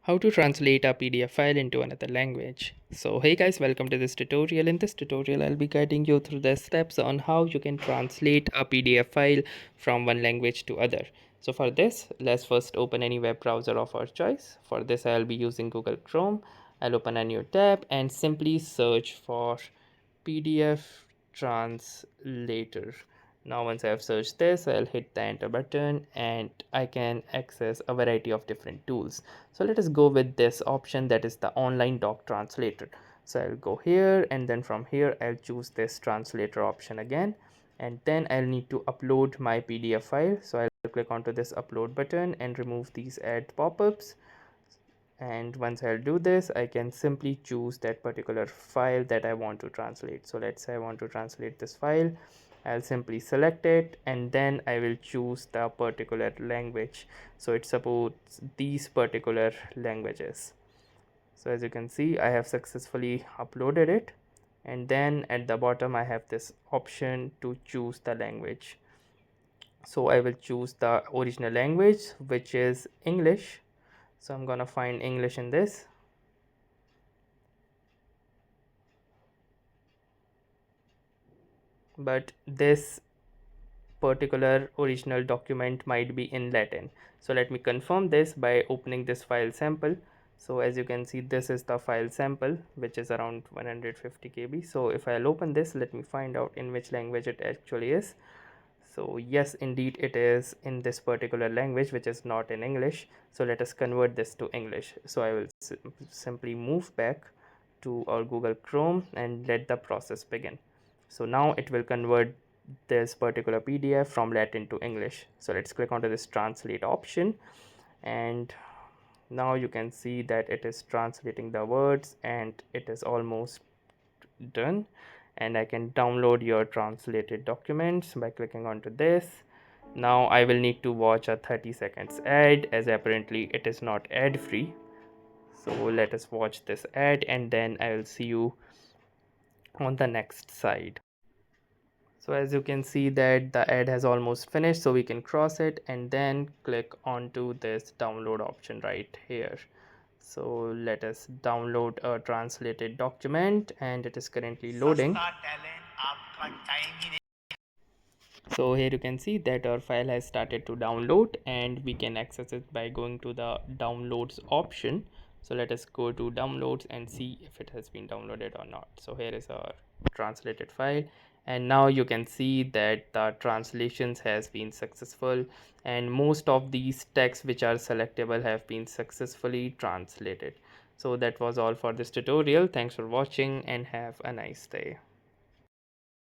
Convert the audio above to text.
How to translate a PDF file into another language. So hey guys, welcome to this tutorial. In this tutorial I'll be guiding you through the steps on how you can translate a PDF file from one language to other. So for this, let's first open any web browser of our choice. For this I'll be using Google Chrome. I'll open a new tab and simply search for PDF translator. Now once I have searched this, I'll hit the enter button and I can access a variety of different tools. So let us go with this option, that is the online doc translator. So I'll go here and then from here I'll choose this translator option again, and then I'll need to upload my PDF file. So I'll click onto this upload button and remove these add pop-ups. And once I'll do this, I can simply choose that particular file that I want to translate. So let's say I want to translate this file. I'll simply select it and then I will choose the particular language. So it supports these particular languages. So as you can see, I have successfully uploaded it, and then at the bottom I have this option to choose the language. So I will choose the original language, which is English. So I'm gonna find English in this. But this particular original document might be in Latin. So let me confirm this by opening this file sample. So as you can see, this is the file sample, which is around 150 KB. So if I'll open this, let me find out in which language it actually is. So yes, indeed it is in this particular language, which is not in English. So let us convert this to English. So I will simply move back to our Google Chrome and let the process begin. So now it will convert this particular PDF from Latin to English. So let's click onto this translate option, and now you can see that it is translating the words and it is almost done. And I can download your translated documents by clicking onto this. Now I will need to watch a 30 seconds ad, as apparently it is not ad free. So let us watch this ad and then I will see you on the next side. So as you can see that the ad has almost finished, so we can cross it and then click onto this download option right here. So let us download a translated document and it is currently loading. So here you can see that our file has started to download and we can access it by going to the downloads option. So let us go to downloads and see if it has been downloaded or not. So here is our translated file, and now you can see that the translations has been successful and most of these texts which are selectable have been successfully translated. So that was all for this tutorial. Thanks for watching and have a nice day.